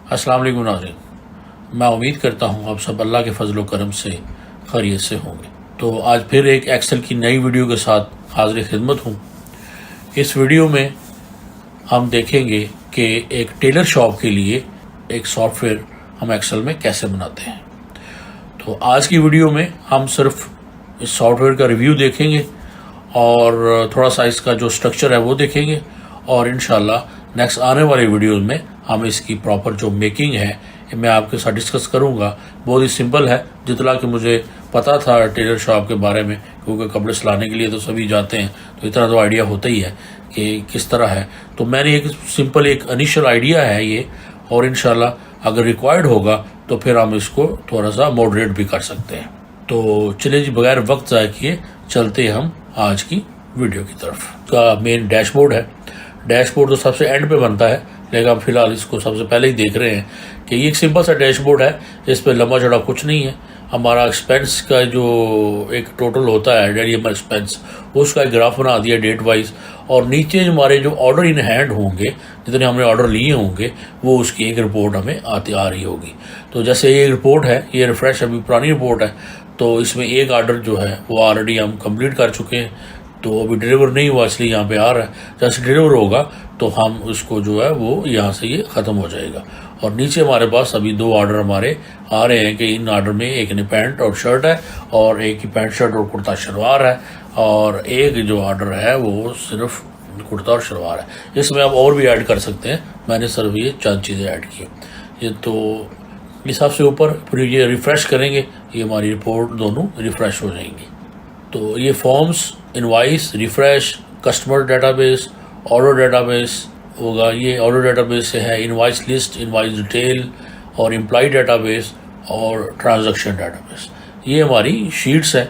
अस्सलाम वालेकुम नाज़रीन, मैं उम्मीद करता हूँ आप सब अल्लाह के फजल करम से खैरियत से होंगे। तो आज फिर एक एक्सेल की नई वीडियो के साथ हाज़िर खिदमत हूँ। इस वीडियो में हम देखेंगे कि एक टेलर शॉप के लिए एक सॉफ्टवेयर हम एक्सेल में कैसे बनाते हैं। तो आज की वीडियो में हम सिर्फ इस सॉफ्टवेयर का रिव्यू देखेंगे और थोड़ा सा इसका जो स्ट्रक्चर है वो देखेंगे, और इंशाल्लाह नेक्स्ट आने वाले वीडियोस में हम इसकी प्रॉपर जो मेकिंग है मैं आपके साथ डिस्कस करूंगा। बहुत ही सिंपल है, जितना कि मुझे पता था टेलर शॉप के बारे में, क्योंकि कपड़े सिलाने के लिए तो सभी जाते हैं, तो इतना तो आइडिया होता ही है कि किस तरह है। तो मैंने एक सिंपल एक इनिशियल आइडिया है ये, और इंशाल्लाह अगर रिक्वायर्ड होगा तो फिर हम इसको थोड़ा सा मॉडरेट भी कर सकते हैं। तो चलिए जी, बगैर वक्त ज़ाय किए चलते हम आज की वीडियो की तरफ। का मेन डैशबोर्ड है। डैशबोर्ड तो सबसे एंड पे बनता है, लेकिन हम फिलहाल इसको सबसे पहले ही देख रहे हैं कि ये एक सिंपल सा डैशबोर्ड है। इस पर लंबा चौड़ा कुछ नहीं है। हमारा एक्सपेंस का जो एक टोटल होता है डेली एक्सपेंस, उसका एक ग्राफ बना दिया डेट वाइज, और नीचे हमारे जो ऑर्डर इन हैंड होंगे, जितने हमने ऑर्डर लिए होंगे, वो उसकी एक रिपोर्ट हमें आ रही होगी। तो जैसे ये रिपोर्ट है, ये रिफ्रेश अभी पुरानी रिपोर्ट है, तो इसमें एक ऑर्डर जो है वो ऑलरेडी हम कंप्लीट कर चुके हैं, तो अभी डिलीवर नहीं हुआ इसलिए यहाँ पे आ रहा है। जैसे डिलीवर होगा तो हम उसको जो है वो यहाँ से ये ख़त्म हो जाएगा। और नीचे हमारे पास अभी दो ऑर्डर हमारे आ रहे हैं कि इन ऑर्डर में एक ने पैंट और शर्ट है, और एक ही पैंट शर्ट और कुर्ता शलवार है, और एक जो ऑर्डर है वो सिर्फ कुर्ता और शलवार है। इसमें आप और भी ऐड कर सकते हैं, मैंने सिर्फ ये चंद चीज़ें ऐड की। ये तो इस सबसे ऊपर फिर ये रिफ़्रेश करेंगे, ये हमारी रिपोर्ट दोनों रिफ़्रेश हो जाएंगी। तो ये forms, invoice, refresh, customer database, order database होगा। ये ऑर्डर डेटाबेस से है इनवाइस लिस्ट, इनवाइस डिटेल, और एम्प्लॉय डेटाबेस, और ट्रांजैक्शन डेटाबेस। ये हमारी शीट्स है,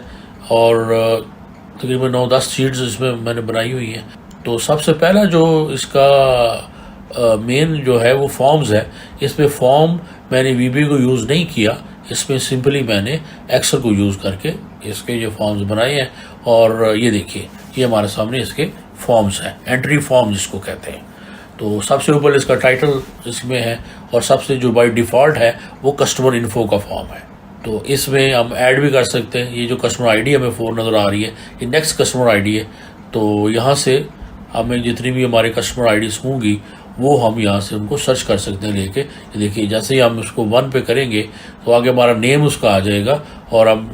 और तकरीबन 9-10 शीट्स इसमें मैंने बनाई हुई हैं। तो सबसे पहला जो इसका मेन जो है वो फॉर्म्स है। इसमें फॉर्म मैंने वीबी को यूज़ नहीं किया, इसमें सिंपली मैंने एक्सेल को यूज़ करके इसके ये फॉर्म्स बनाए हैं। और ये देखिए, ये हमारे सामने इसके फॉर्म्स हैं, एंट्री फॉर्म जिसको कहते हैं। तो सबसे ऊपर इसका टाइटल इसमें है, और सबसे जो बाय डिफ़ॉल्ट है वो कस्टमर इन्फो का फॉर्म है। तो इसमें हम ऐड भी कर सकते हैं। ये जो कस्टमर आईडी हमें 4 नज़र आ रही है, ये नेक्स्ट कस्टमर आईडी है। तो यहाँ से हमें जितनी भी हमारे कस्टमर आईडीज़ होंगी वो हम यहाँ से उनको सर्च कर सकते हैं लेके। देखिए, जैसे ही हम उसको 1 पे करेंगे तो आगे हमारा नेम उसका आ जाएगा, और हम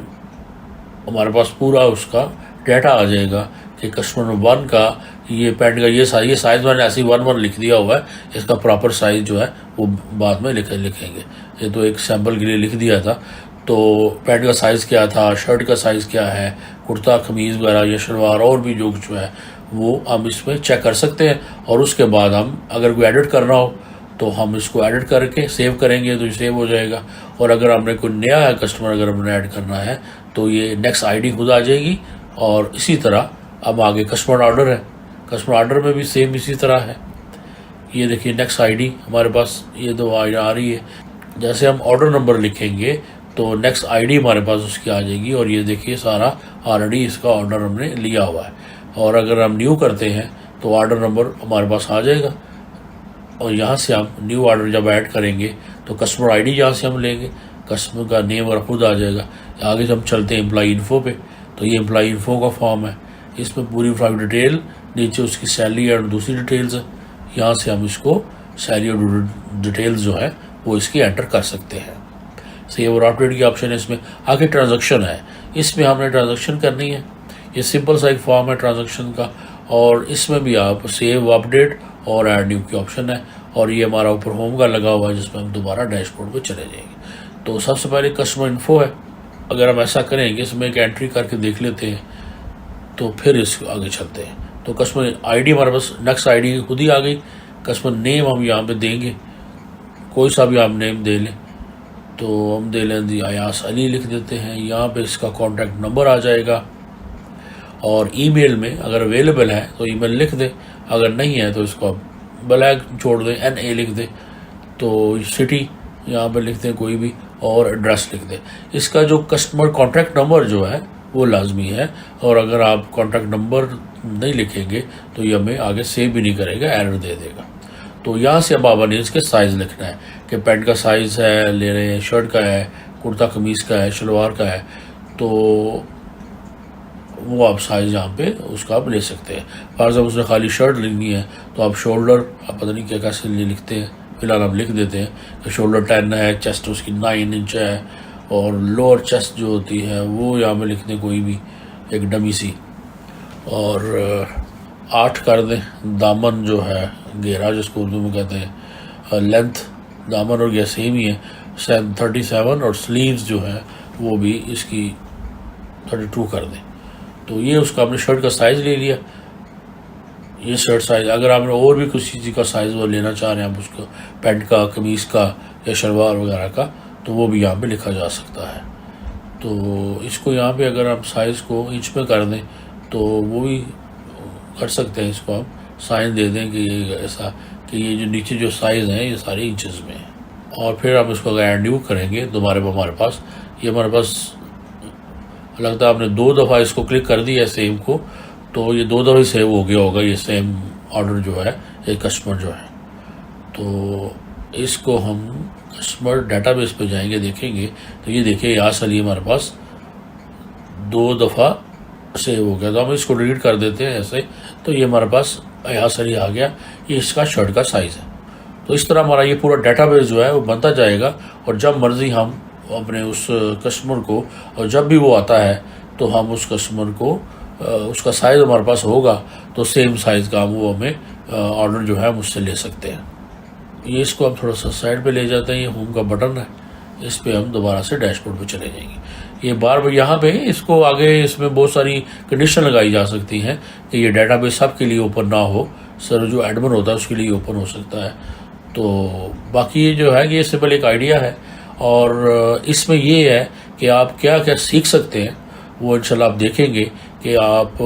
हमारे पास पूरा उसका डाटा आ जाएगा कि कस्टमर 1 का ये पैंट का ये साइज़ मैंने ऐसे ही 1-1 लिख दिया हुआ है। इसका प्रॉपर साइज़ जो है वो बाद में लिखेंगे। ये तो एक सैम्पल के लिए लिख दिया था। तो पैंट का साइज़ क्या था, शर्ट का साइज़ क्या है, कुर्ता कमीज़ वगैरह या शलवार, और भी जो है वो हम इसमें चेक कर सकते हैं। और उसके बाद हम अगर कोई एडिट करना हो तो हम इसको एडिट करके सेव करेंगे तो ये सेव हो जाएगा। और अगर हमने कोई नया है कस्टमर अगर हमने ऐड करना है तो ये नेक्स्ट आईडी खुद आ जाएगी। और इसी तरह अब आगे कस्टमर ऑर्डर है, कस्टमर ऑर्डर में भी सेम इसी तरह है। ये देखिए, नेक्स्ट आईडी हमारे पास ये दो आईडी आ रही है। जैसे हम ऑर्डर नंबर लिखेंगे तो नेक्स्ट आईडी हमारे पास उसकी आ जाएगी। और ये देखिए, सारा ऑलरेडी इसका ऑर्डर हमने लिया हुआ है। और अगर हम न्यू करते हैं तो ऑर्डर नंबर हमारे पास आ जाएगा, और यहाँ से हम न्यू ऑर्डर जब ऐड करेंगे तो कस्टमर आईडी यहाँ से हम लेंगे, कस्टमर का नेम और खुद आ जाएगा। आगे जब हम चलते हैं एम्प्लॉय इन्फो पे, तो ये एम्प्लॉय इन्फो का फॉर्म है। इसमें पूरी एम्प्लॉय डिटेल, नीचे उसकी सैलरी और दूसरी डिटेल्स है। यहाँ से हम इसको सैलरी और डिटेल्स जो है वो इसकी एंटर कर सकते हैं। सेव और अपडेट की ऑप्शन है इसमें। आगे ट्रांजेक्शन है, इसमें हमने ट्रांजेक्शन करनी है। ये सिंपल सा एक फॉर्म है ट्रांजेक्शन का, और इसमें भी आप सेव, अपडेट और ऐड न्यू की ऑप्शन है। और ये हमारा ऊपर होम का लगा हुआ है, जिसमें हम दोबारा डैशबोर्ड पे चले जाएंगे। तो सबसे पहले कस्टमर इन्फो है। अगर हम ऐसा करेंगे, इसमें एक एंट्री करके देख लेते हैं, तो फिर इसको आगे चलते हैं। तो कस्टमर आईडी हमारे पास नेक्स्ट आईडी खुद ही आ गई। कस्टमर नेम हम यहाँ पे देंगे, कोई सा भी आप नेम दे लें। तो हम दे लें जी अयास अली लिख देते हैं। यहाँ पे इसका कॉन्टैक्ट नंबर आ जाएगा, और ईमेल में अगर अवेलेबल है तो ईमेल लिख दें, अगर नहीं है तो इसको ब्लैक छोड़ दें, NA लिख दें। तो सिटी यहाँ पे लिख दें कोई भी, और एड्रेस लिख दें। इसका जो कस्टमर कॉन्टैक्ट नंबर जो है वो लाजमी है, और अगर आप कॉन्टैक्ट नंबर नहीं लिखेंगे तो ये हमें आगे सेव भी नहीं करेगा, एरर दे देगा। तो यहाँ से अब आपने इसके साइज़ लिखना है कि पैंट का साइज़ है ले रहे हैं, शर्ट का है, कुर्ता कमीज़ का है, शलवार का है, तो वो आप साइज़ यहाँ पे उसका आप ले सकते हैं। फॉर एग्जाम्पल उसने खाली शर्ट लिखनी है तो आप शोल्डर, आप पता नहीं क्या कैसे लिखते हैं, फिलहाल आप लिख देते हैं कि शोल्डर 10 है, चेस्ट उसकी 9 इंच है, और लोअर चेस्ट जो होती है वो यहाँ पे लिख दें कोई भी एक डमी सी, और 8 कर दें। दामन जो है घेरा जिसको उर्दू में कहते हैं, लेंथ दामन और घेरा सेम ही है 37, और स्लीव्स जो है वो भी इसकी 32 कर दें। तो ये उसका आपने शर्ट का साइज़ ले लिया, ये शर्ट साइज़। अगर आपने और भी कुछ चीज़ का साइज़ वो लेना चाह रहे हैं आप उसको, पैंट का, कमीज़ का या शलवार वगैरह का, तो वो भी यहाँ पे लिखा जा सकता है। तो इसको यहाँ पे अगर आप साइज़ को इंच में कर दें तो वो भी कर सकते हैं। इसको आप साइन दे दें कि ये ऐसा कि ये जो नीचे जो साइज़ हैं ये सारे इंचज़ में हैं। और फिर आप इसको अगर एंड करेंगे दोबारा हमारे पास ये हमारे पास लगता है आपने 2 दफ़ा इसको क्लिक कर दिया है सेम को, तो ये 2 दफ़ा सेव हो गया होगा ये सेम ऑर्डर जो है, ये कस्टमर जो है। तो इसको हम कस्टमर डाटाबेस पे जाएंगे, देखेंगे तो ये देखिए यहाँ से हमारे पास 2 दफ़ा सेव हो गया। तो हम इसको डिलीट कर देते हैं ऐसे, तो ये हमारे पास यहाँ से आ गया, ये इसका शर्ट का साइज़ है। तो इस तरह हमारा ये पूरा डाटाबेस जो है वो बनता जाएगा, और जब मर्ज़ी हम अपने उस कस्टमर को, और जब भी वो आता है तो हम उस कस्टमर को उसका साइज़ हमारे पास होगा तो सेम साइज़ का वो हमें ऑर्डर जो है मुझसे ले सकते हैं। ये इसको हम थोड़ा सा साइड पे ले जाते हैं, ये होम का बटन है, इस पे हम दोबारा से डैशबोर्ड पे चले जाएंगे। ये बार यहाँ पे इसको आगे इसमें बहुत सारी कंडीशन लगाई जा सकती हैं कि ये डाटाबेस सबके लिए ओपन ना हो, सर जो एडमिन होता है उसके लिए ओपन हो सकता है। तो बाकी ये जो है ये सिंपल एक आइडिया है, और इसमें ये है कि आप क्या क्या सीख सकते हैं वो इंशाल्लाह आप देखेंगे कि आप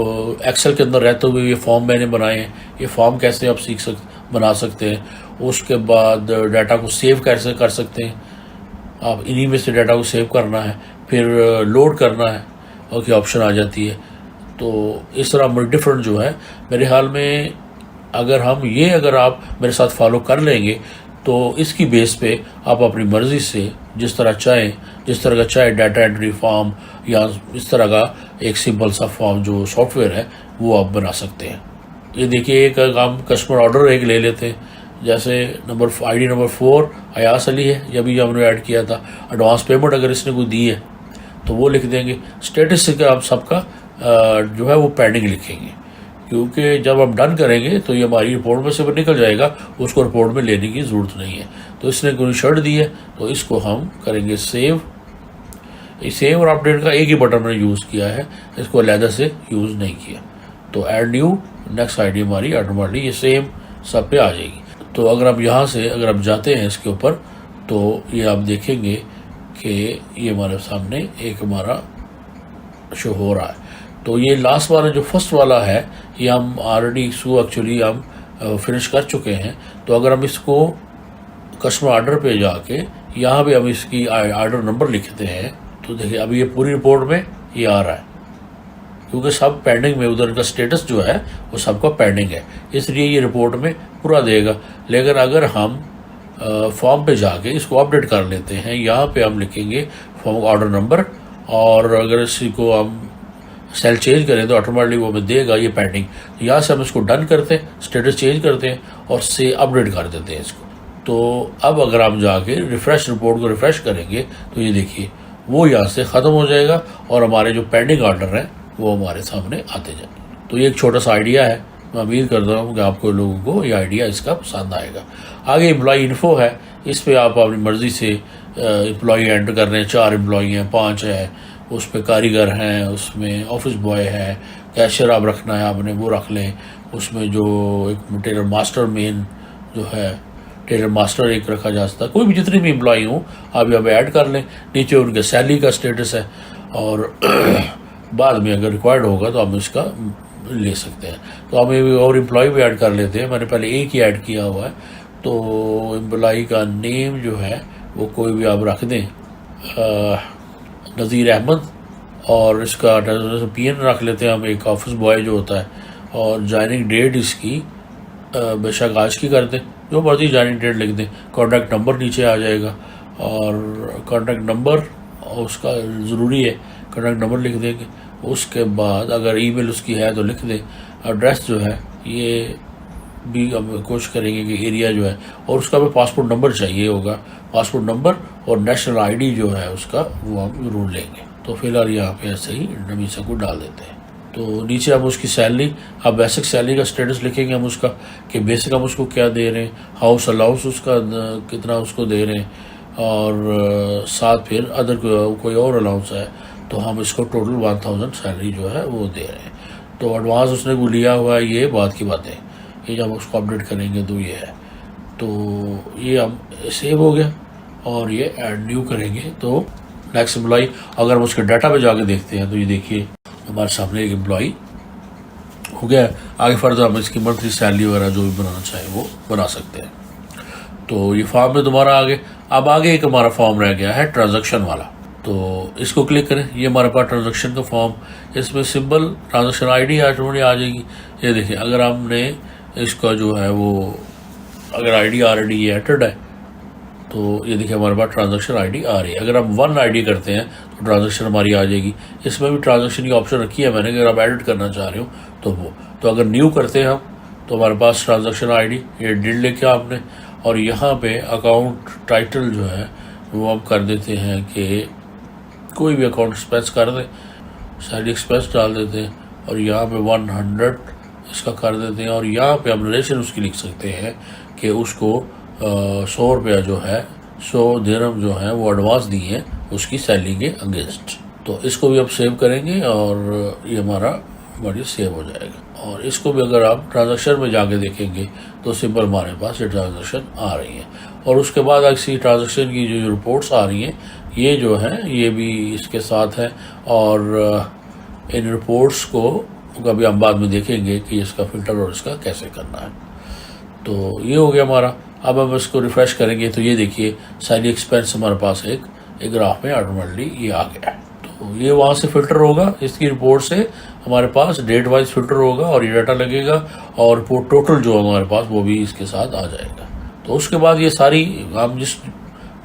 एक्सेल के अंदर रहते हुए ये फॉर्म मैंने बनाए हैं, ये फॉर्म कैसे आप बना सकते हैं। उसके बाद डाटा को सेव कैसे कर सकते हैं आप, इन्हीं में से डाटा को सेव करना है, फिर लोड करना है और की ऑप्शन आ जाती है। तो इस तरह डिफरेंट जो है मेरे ख्याल में अगर आप मेरे साथ फॉलो कर लेंगे तो इसकी बेस पे आप अपनी मर्ज़ी से जिस तरह का चाहे डाटा एंट्री फॉर्म या इस तरह का एक सिंपल सा फॉर्म जो सॉफ्टवेयर है वो आप बना सकते हैं। ये देखिए एक हम कस्टमर ऑर्डर एक ले लेते हैं, जैसे ID नंबर 4 अयास अली है, जब भी हमने ऐड किया था। एडवांस पेमेंट अगर इसने कोई दी है तो वो लिख देंगे। स्टेटस से आप सबका जो है वो पेंडिंग लिखेंगे, क्योंकि जब हम डन करेंगे तो ये हमारी रिपोर्ट में से निकल जाएगा, उसको रिपोर्ट में लेने की ज़रूरत नहीं है। तो इसने कोई शर्ट दी है तो इसको हम करेंगे सेव। सेव और अपडेट का एक ही बटन मैंने यूज़ किया है, इसको अलहदा से यूज़ नहीं किया। तो ऐड न्यू, नेक्स्ट ID हमारी ऑटोमेटिकली ये सेम सब पे आ जाएगी। तो अगर आप यहाँ से अगर आप जाते हैं इसके ऊपर तो ये आप देखेंगे कि ये हमारे सामने एक हमारा शो हो रहा है। तो ये लास्ट वाला जो फर्स्ट वाला है ये हम ऑलरेडी इसको एक्चुअली हम फिनिश कर चुके हैं। तो अगर हम इसको कस्टमर ऑर्डर पे जाके यहाँ पे हम इसकी ऑर्डर नंबर लिखते हैं तो देखिए अभी ये पूरी रिपोर्ट में ये आ रहा है, क्योंकि सब पेंडिंग में, उधर का स्टेटस जो है वो सबका पेंडिंग है, इसलिए ये रिपोर्ट में पूरा देगा। लेकिन अगर हम फॉर्म पे जाके इसको अपडेट कर लेते हैं, यहाँ पे हम लिखेंगे फॉर्म ऑर्डर नंबर, और अगर इसी को हम सेल चेंज करें तो ऑटोमेटिकली वो हमें देगा ये पेंडिंग। यहाँ से हम इसको डन करते हैं, स्टेटस चेंज करते हैं और से अपडेट कर देते हैं इसको। तो अब अगर आप जाके रिफ़्रेश रिपोर्ट को रिफ़्रेश करेंगे तो ये देखिए वो यहाँ से ख़त्म हो जाएगा और हमारे जो पेंडिंग ऑर्डर हैं वो हमारे सामने आते जाएंगे। तो ये एक छोटा सा आइडिया है, मैं उम्मीद करता हूँ कि आपको लोगों को ये आइडिया इसका पसंद आएगा। आगे एम्प्लॉई इन्फो है, इस पर आप अपनी मर्ज़ी से एम्प्लॉई एंटर कर रहे हैं। 4 एम्प्लॉई हैं, 5 है, उस पर कारीगर हैं, उसमें ऑफिस बॉय है, कैशियर आप रखना है आपने वो रख लें। उसमें जो एक टेलर मास्टर मेन जो है, टेलर मास्टर एक रखा जा सकता है। कोई भी जितने भी एम्प्लॉई हों आप यहाँ पे ऐड कर लें। नीचे उनके सैलरी का स्टेटस है, और बाद में अगर रिक्वायर्ड होगा तो हम इसका ले सकते हैं। तो हम और एम्प्लॉय भी ऐड कर लेते हैं। मैंने पहले एक ही ऐड किया हुआ है। तो एम्प्लॉई का नेम जो है वो कोई भी आप रख दें, नज़ीर अहमद, और इसका PN रख लेते हैं हम, एक ऑफिस बॉय जो होता है, और ज्वाइनिंग डेट इसकी बेशक आज की कर दें, जो मर्जी ज्वाइनिंग डेट लिख दें। कॉन्टैक्ट नंबर नीचे आ जाएगा और कॉन्टैक्ट नंबर उसका ज़रूरी है, कॉन्टैक्ट नंबर लिख देंगे। उसके बाद अगर ईमेल उसकी है तो लिख दें। एड्रेस जो है ये भी हम कोशिश करेंगे कि एरिया जो है, और उसका भी पासपोर्ट नंबर चाहिए होगा, पासपोर्ट नंबर और नेशनल आईडी जो है उसका वो हम ज़रूर लेंगे। तो फिलहाल यहाँ पे ऐसे ही नमीसा को डाल देते हैं। तो नीचे हम उसकी सैलरी, अब बेसिक सैलरी का स्टेटस लिखेंगे हम उसका कि बेसिक हम उसको क्या दे रहे हैं, हाउस अलाउंस उसका कितना उसको दे रहे हैं, और साथ फिर अदर कोई और अलाउंस है तो हम इसको टोटल 1000 सैलरी जो है वो दे रहे हैं। तो एडवांस उसने को लिया हुआ है, ये बात की बात है। ये जब उसको अपडेट करेंगे तो ये है। तो ये हम सेव हो गया और ये ऐड न्यू करेंगे तो नेक्स्ट एम्प्लॉई, अगर हम उसके डाटा पे जाके देखते हैं तो ये देखिए हमारे सामने एक एम्प्लॉई हो गया है। आगे फर्दर हम इसकी मंथली सैलरी वगैरह जो भी बनाना चाहें वो बना सकते हैं। तो ये फॉर्म में तुम्हारा आगे, अब आगे एक हमारा फॉर्म रह गया है ट्रांजैक्शन वाला। तो इसको क्लिक करें, ये हमारे पास ट्रांजैक्शन का फॉर्म, इसमें सिंपल ट्रांजैक्शन आईडी ऑटोमेटिक आ जाएगी। ये देखिए अगर हमने इसका जो है वो अगर आईडी ऑलरेडी एंटर्ड है तो ये देखिए हमारे पास ट्रांजैक्शन आईडी आ रही है। अगर हम वन आईडी करते हैं तो ट्रांजैक्शन हमारी आ जाएगी। इसमें भी ट्रांजैक्शन की ऑप्शन रखी है मैंने, अगर आप एडिट करना चाह रहे हो तो वो, तो अगर न्यू करते हैं हम तो हमारे पास ट्रांजैक्शन आईडी ये डिड लिखे आपने, और यहाँ पे अकाउंट टाइटल जो है वो हम कर देते हैं कि कोई भी अकाउंट एक्सपेंस कर दें, सैलरी एक्सपेंस डाल देते हैं और यहाँ पे 100 इसका कर देते हैं। और यहाँ पे हम रिलेशन उसकी लिख सकते हैं कि उसको 100 रुपया जो है 100 दिरहम जो है वो एडवांस दी है उसकी सैलरी के अगेंस्ट। तो इसको भी आप सेव करेंगे और ये हमारी सेव हो जाएगा। और इसको भी अगर आप ट्रांजैक्शन में जाके देखेंगे तो सिंपल हमारे पास ये ट्रांजैक्शन आ रही है। और उसके बाद ऐसी ट्रांजैक्शन की जो रिपोर्ट्स आ रही हैं ये जो है ये भी इसके साथ है। और इन रिपोर्ट्स को कभी हम बाद में देखेंगे कि इसका फिल्टर और इसका कैसे करना है। तो ये हो गया हमारा। अब हम इसको रिफ्रेश करेंगे तो ये देखिए सैलरी एक्सपेंस हमारे पास एक ग्राफ में ऑटोमेटिकली ये आ गया। तो ये वहाँ से फिल्टर होगा, इसकी रिपोर्ट से हमारे पास डेट वाइज फिल्टर होगा और ये डाटा लगेगा और रिपोर्ट टोटल जो हमारे पास वो भी इसके साथ आ जाएगा। तो उसके बाद ये सारी हम जिस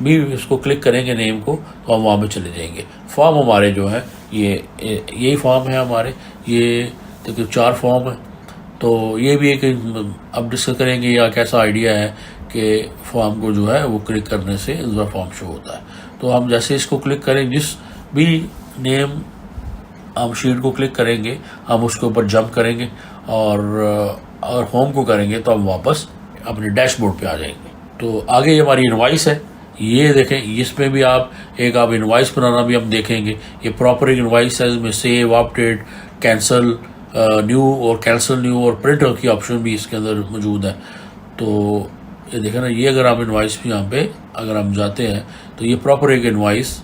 भी इसको क्लिक करेंगे नेम को तो हम वहाँ पे चले जाएंगे। फॉर्म हमारे जो है यही फॉर्म है हमारे, ये देखिए 4 फॉर्म है। तो ये भी एक अब डिस्कस करेंगे या कैसा आइडिया है कि फॉर्म को जो है वो क्लिक करने से दूसरा फॉर्म शो होता है। तो हम जैसे इसको क्लिक करें, जिस भी नेम हम शीट को क्लिक करेंगे हम उसके ऊपर जंप करेंगे और अगर होम को करेंगे तो हम वापस अपने डैशबोर्ड पे आ जाएंगे। तो आगे ये हमारी इनवाइस है, ये देखें इसमें भी आप इनवाइस बनाना भी हम देखेंगे। ये प्रॉपर एक इनवाइस है, इसमें सेव, अपडेट, कैंसिल न्यू और कैंसिल न्यू और प्रिंट की ऑप्शन भी इसके अंदर मौजूद है। तो ये देखें ना, ये अगर आप इनवाइस भी यहाँ पे अगर हम जाते हैं तो ये प्रॉपर एक इनवाइस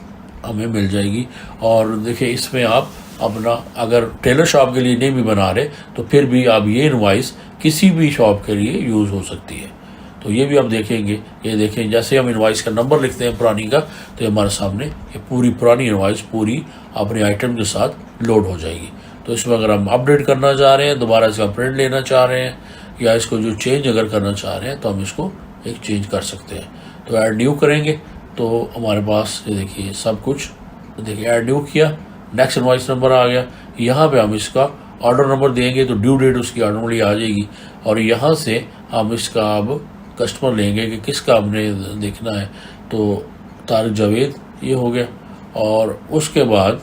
हमें मिल जाएगी। और देखिए इसमें आप अपना अगर टेलर शॉप के लिए नहीं भी बना रहे तो फिर भी आप ये इनवाइस किसी भी शॉप के लिए यूज़ हो सकती है। तो ये भी आप देखेंगे, ये देखें जैसे हम इनवाइस का नंबर लिखते हैं पुरानी का तो हमारे सामने ये पूरी पुरानी इनवाइस पूरी अपने आइटम के साथ लोड हो जाएगी। तो इसमें अगर हम अपडेट करना चाह रहे हैं, दोबारा इसका प्रिंट लेना चाह रहे हैं या इसको जो चेंज अगर करना चाह रहे हैं तो हम इसको एक चेंज कर सकते हैं। तो ऐड न्यू करेंगे तो हमारे पास ये देखिए सब कुछ, देखिए ऐड न्यू किया, नेक्स्ट इनवाइस नंबर आ गया। यहाँ पे हम इसका ऑर्डर नंबर देंगे तो ड्यू डेट उसकी ऑटोमेटिकली आ जाएगी। और यहाँ से हम इसका अब कस्टमर लेंगे कि किसका हमने देखना है। तो तारिक जावेद ये हो गया। और उसके बाद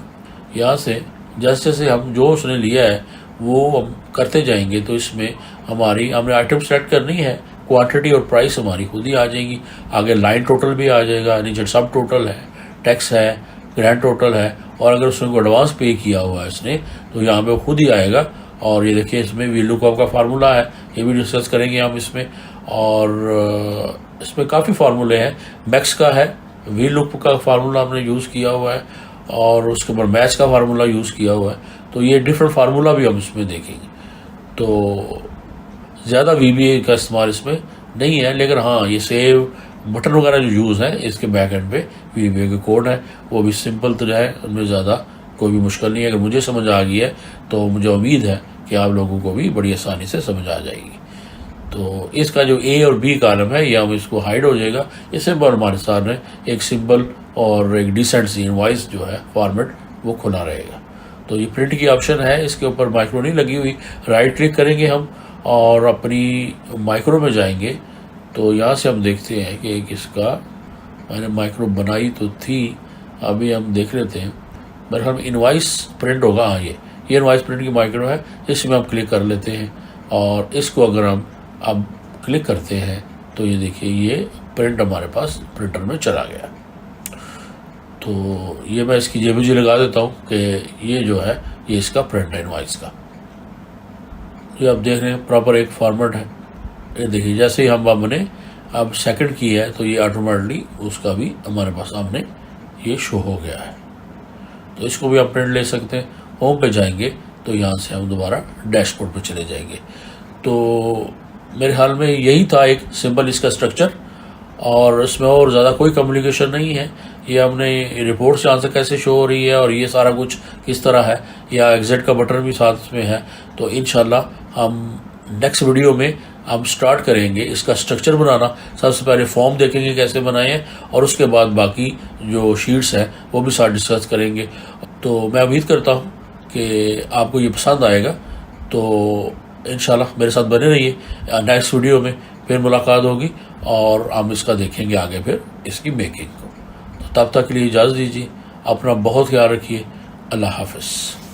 यहाँ से जैसे जैसे हम जो उसने लिया है वो हम करते जाएंगे तो इसमें हमने आइटम सेलेक्ट करनी है, क्वांटिटी और प्राइस हमारी खुद ही आ जाएगी। आगे लाइन टोटल भी आ जाएगा, नीचे सब टोटल है, टैक्स है, ग्रैंड टोटल है। और अगर उसने को एडवांस पे किया हुआ है इसने तो यहाँ पे खुद ही आएगा। और ये देखिए इसमें वीलुकअप का फार्मूला है, ये भी डिस्कस करेंगे हम इसमें। और इसमें काफ़ी फार्मूले हैं, मैक्स का है, वीलुकअप का फार्मूला हमने यूज़ किया हुआ है और उसके ऊपर मैच का फार्मूला यूज़ किया हुआ है। तो ये डिफरेंट फार्मूला भी हम इसमें देखेंगे। तो ज़्यादा VBA का इस्तेमाल इसमें नहीं है, लेकिन हाँ ये सेव बटन वगैरह जो यूज़ है इसके बैक एंड पे VBA के कोड है, वो भी सिंपल तो है, उनमें ज़्यादा कोई भी मुश्किल नहीं है। अगर मुझे समझ आ गई है तो मुझे उम्मीद है कि आप लोगों को भी बड़ी आसानी से समझ आ जाएगी। तो इसका जो ए और बी कॉलम है ये हम इसको हाइड हो जाएगा। ये सिंबल हमारे सामने एक सिंबल और एक डिसेंट सी इनवॉइस जो है फॉर्मेट वो खुला रहेगा। तो ये प्रिंट की ऑप्शन है, इसके ऊपर माइक्रो नहीं लगी हुई। राइट क्लिक करेंगे हम और अपनी माइक्रो में जाएंगे। तो यहाँ से हम देखते हैं कि किसका मैंने माइक्रो बनाई तो थी, अभी हम देख लेते हैं। मेरे ख्याल में इनवॉइस प्रिंट होगा। हाँ, ये इनवॉइस प्रिंट की माइक्रो है, इसमें हम क्लिक कर लेते हैं और इसको अगर हम अब क्लिक करते हैं तो ये देखिए ये प्रिंट हमारे पास प्रिंटर में चला गया। तो ये मैं इसकी जेबीजी लगा देता हूँ कि ये जो है ये इसका प्रिंट है इनवॉइस का। ये आप देख रहे हैं प्रॉपर एक फॉर्मेट है। ये देखिए जैसे ही हमने अब सेकंड की है तो ये ऑटोमेटिकली उसका भी हमारे पास सामने ये शो हो गया है। तो इसको भी आप प्रिंट ले सकते हैं। होम पे जाएंगे तो यहाँ से हम दोबारा डैशबोर्ड पे चले जाएंगे। तो मेरे ख्याल में यही था एक सिंपल इसका स्ट्रक्चर, और इसमें और ज़्यादा कोई कम्युनिकेशन नहीं है। ये हमने रिपोर्ट्स जहाँ से कैसे शो हो रही है और ये सारा कुछ किस तरह है, या एग्जिट का बटन भी साथ में है। तो इंशाल्लाह हम नेक्स्ट वीडियो में हम स्टार्ट करेंगे इसका स्ट्रक्चर बनाना। सबसे पहले फॉर्म देखेंगे कैसे बनाए हैं और उसके बाद बाकी जो शीट्स हैं वो भी साथ डिस्कस करेंगे। तो मैं उम्मीद करता हूँ कि आपको ये पसंद आएगा। तो इंशाल्लाह मेरे साथ बने रहिए। नेक्स्ट वीडियो में फिर मुलाकात होगी और हम इसका देखेंगे आगे फिर इसकी मेकिंग को। तो तब तक के लिए इजाज़त दीजिए, अपना बहुत ख्याल रखिए। अल्लाह हाफ़िज़।